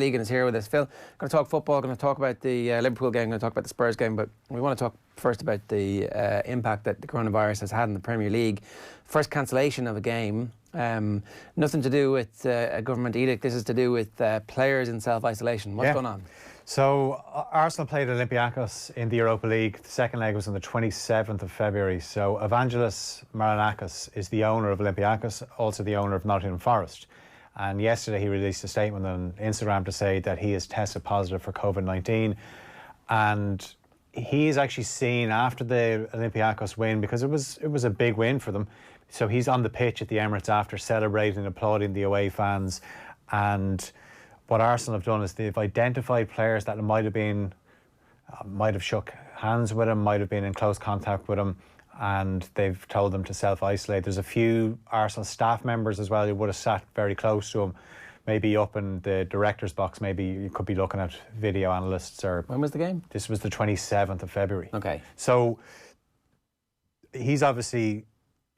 Egan is here with us. Phil, going to talk football, going to talk about the Liverpool game, going to talk about the Spurs game, but we want to talk first about the impact that the coronavirus has had in the Premier League. First cancellation of a game, nothing to do with a government edict. This is to do with players in self-isolation. What's going on? So Arsenal played Olympiacos in the Europa League. The second leg was on the 27th of February. So Evangelos Marinakis is the owner of Olympiacos, also the owner of Nottingham Forest. And yesterday he released a statement on Instagram to say that he has tested positive for COVID-19. And he is actually seen after the Olympiacos win, because it was a big win for them. So he's on the pitch at the Emirates after celebrating, applauding the away fans. And what Arsenal have done is they've identified players that might have shook hands with him, might have been in close contact with him, and they've told them to self-isolate. There's a few Arsenal staff members as well who would have sat very close to him, maybe up in the director's box. Maybe you could be looking at video analysts. Or when was the game? This was the 27th of February. Okay. So he's obviously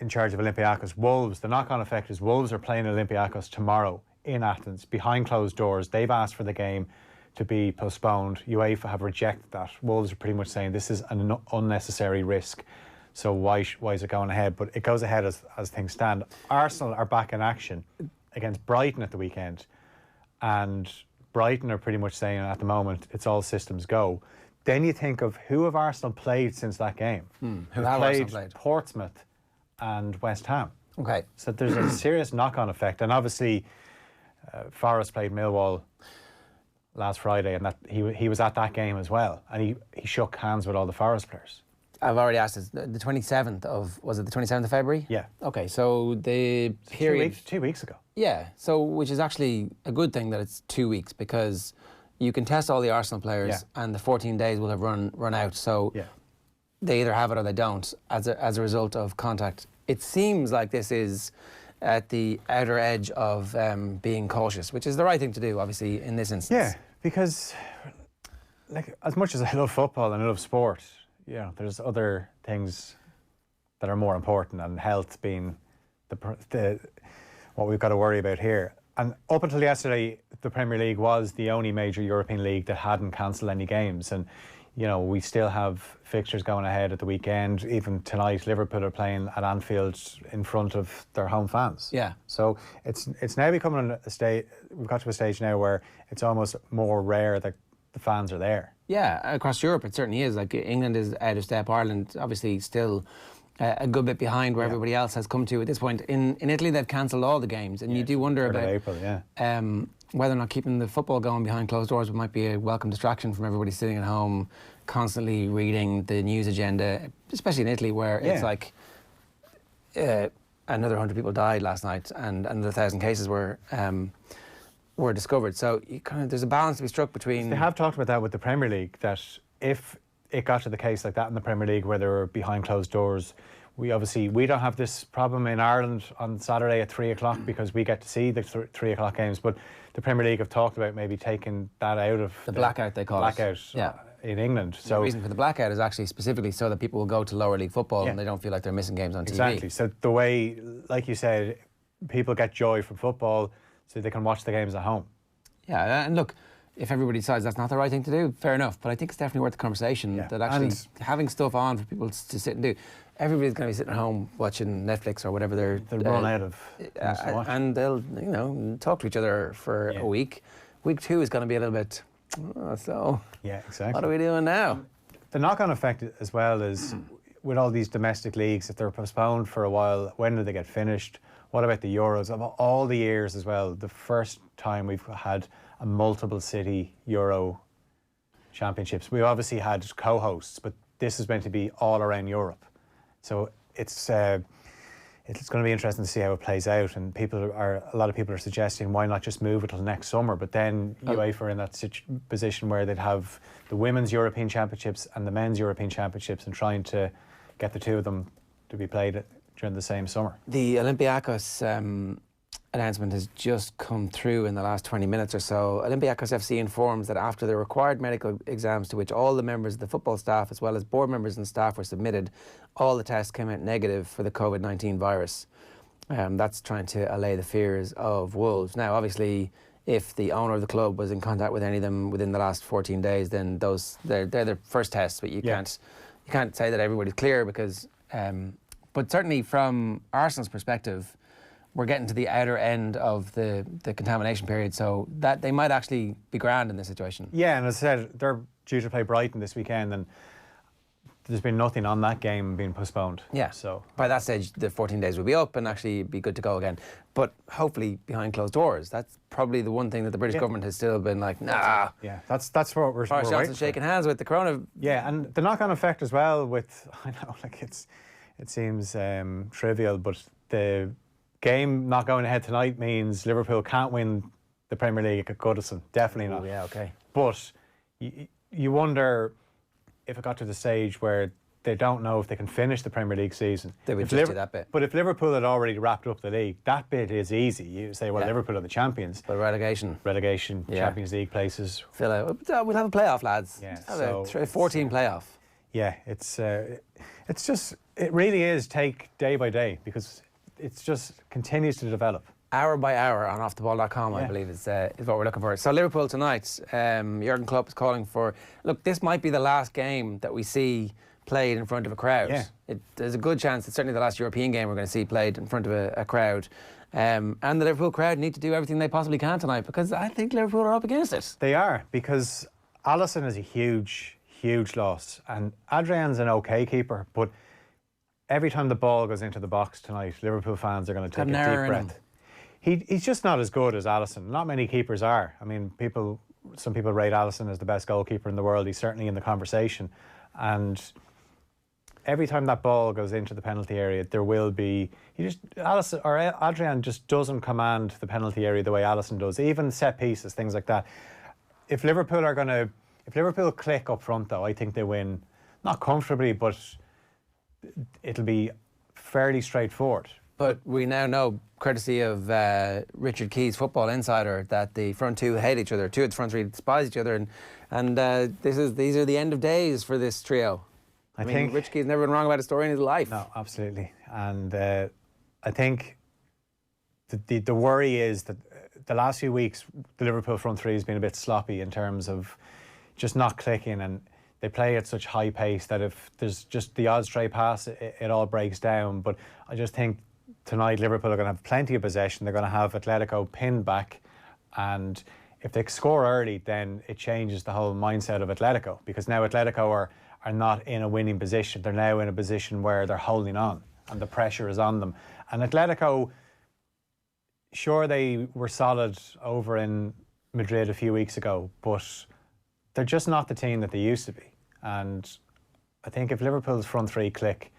in charge of Olympiacos. Wolves, the knock-on effect is Wolves are playing Olympiacos tomorrow in Athens, behind closed doors. They've asked for the game to be postponed. UEFA have rejected that. Wolves are pretty much saying this is an unnecessary risk, so why is it going ahead? But it goes ahead as things stand. Arsenal are back in action against Brighton at the weekend, and Brighton are pretty much saying at the moment it's all systems go. Then you think of who have Arsenal played since that game. Who have Arsenal played? Portsmouth and West Ham. Okay. So there's a serious knock-on effect, and obviously Forest played Millwall last Friday, and that he was at that game as well, and he shook hands with all the Forest players. I've already asked this. The 27th of, was it the 27th of February? Yeah. Okay, so the period... 2 weeks ago. Yeah, so which is actually a good thing that it's 2 weeks, because you can test all the Arsenal players and the 14 days will have run out, so they either have it or they don't as a result of contact. It seems like this is at the outer edge of being cautious, which is the right thing to do, obviously, in this instance. Yeah, because like, as much as I love football and I love sport, you know, there's other things that are more important, and health being what we've got to worry about here. And up until yesterday, the Premier League was the only major European league that hadn't cancelled any games. And you know, we still have fixtures going ahead at the weekend. Even tonight, Liverpool are playing at Anfield in front of their home fans. Yeah. So it's now becoming a stage. We've got to a stage now where it's almost more rare that the fans are there. Yeah, across Europe it certainly is. Like England is out of step. Ireland obviously still a good bit behind where everybody else has come to at this point. In Italy they've cancelled all the games, and you do wonder about April, whether or not keeping the football going behind closed doors might be a welcome distraction from everybody sitting at home, constantly reading the news agenda, especially in Italy, where it's like another 100 people died last night, and another 1,000 cases were discovered. So you there's a balance to be struck between... They have talked about that with the Premier League, that if it got to the case like that in the Premier League where they were behind closed doors, we don't have this problem in Ireland on Saturday at 3 o'clock because we get to see the 3 o'clock games. But the Premier League have talked about maybe taking that out of the blackout, they call it. In England. So the reason for the blackout is actually specifically so that people will go to lower league football and they don't feel like they're missing games on TV. Exactly. So the way, like you said, people get joy from football so they can watch the games at home. Yeah, and look, if everybody decides that's not the right thing to do, fair enough. But I think it's definitely worth the conversation that actually having stuff on for people to sit and do. Everybody's going to be sitting at home watching Netflix or whatever they're run out of things to watch. And they'll, you know, talk to each other for a week. Week 2 is going to be a little bit, exactly. What are we doing now? The knock-on effect as well is with all these domestic leagues, if they're postponed for a while, when do they get finished? What about the Euros? Of all the years as well, the first time we've had a multiple city Euro championships. We obviously had co-hosts, but this is meant to be all around Europe. So it's going to be interesting to see how it plays out. And a lot of people are suggesting why not just move it till next summer? But then UEFA are in that position where they'd have the women's European Championships and the men's European Championships, and trying to get the two of them to be played during the same summer. The Olympiacos announcement has just come through in the last 20 minutes or so. Olympiacos FC informs that after the required medical exams to which all the members of the football staff as well as board members and staff were submitted, all the tests came out negative for the COVID-19 virus. That's trying to allay the fears of Wolves. Now, obviously, if the owner of the club was in contact with any of them within the last 14 days, then they're the first tests. But you can't say that everybody's clear because. But certainly from Arsenal's perspective, we're getting to the outer end of the contamination period, so that they might actually be grand in this situation. Yeah, and as I said, they're due to play Brighton this weekend, and there's been nothing on that game being postponed. Yeah, so by that stage, the 14 days will be up and actually be good to go again. But hopefully behind closed doors. That's probably the one thing that the British government has still been like, nah. Yeah, that's what we're Boris Johnson's shaking hands with the corona. Yeah, and the knock-on effect as well with, I know, like it seems trivial, but the game not going ahead tonight means Liverpool can't win the Premier League at Goodison. Definitely not. Yeah, okay. But you wonder if it got to the stage where they don't know if they can finish the Premier League season. They would just do that bit. But if Liverpool had already wrapped up the league, that bit is easy. You say, well, Liverpool are the champions. But relegation, Champions League places. We'll have a playoff, lads. Yeah, so a 14 playoff. Yeah, it's just, it really is take day by day because it's just continues to develop. Hour by hour on offtheball.com, I believe, is what we're looking for. So Liverpool tonight, Jurgen Klopp is calling for, look, this might be the last game that we see played in front of a crowd. Yeah. There's a good chance it's certainly the last European game we're going to see played in front of a crowd. And the Liverpool crowd need to do everything they possibly can tonight because I think Liverpool are up against it. They are, because Alisson is a huge loss, and Adrian's an okay keeper, but every time the ball goes into the box tonight, Liverpool fans are going to take a deep breath. He's just not as good as Alisson. Not many keepers are. I mean, some people rate Alisson as the best goalkeeper in the world. He's certainly in the conversation. And every time that ball goes into the penalty area, there will be Adrian just doesn't command the penalty area the way Alisson does. Even set pieces, things like that. If Liverpool click up front, though, I think they win, not comfortably, but it'll be fairly straightforward. But we now know, courtesy of Richard Keys, Football Insider, that the front two hate each other. Two of the front three despise each other, and these are the end of days for this trio. I mean, Rich Keys never been wrong about a story in his life. No, absolutely. And I think the worry is that the last few weeks, the Liverpool front three has been a bit sloppy in terms of just not clicking, and they play at such high pace that if there's just the odd stray pass, it all breaks down. But I just think tonight Liverpool are going to have plenty of possession. They're going to have Atletico pinned back, and if they score early, then it changes the whole mindset of Atletico, because now Atletico are not in a winning position. They're now in a position where they're holding on and the pressure is on them. And Atletico, sure, they were solid over in Madrid a few weeks ago, but they're just not the team that they used to be. And I think if Liverpool's front three click,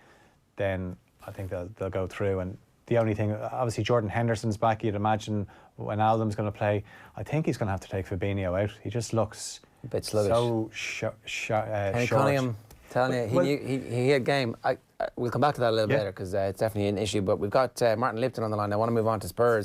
then I think they'll go through. And the only thing, obviously Jordan Henderson's back. You'd imagine when Alden's going to play, I think he's going to have to take Fabinho out. He just looks a bit sluggish. So short. Cunningham, telling you, he had game. We'll come back to that a little later because it's definitely an issue. But we've got Martin Lipton on the line. I want to move on to Spurs.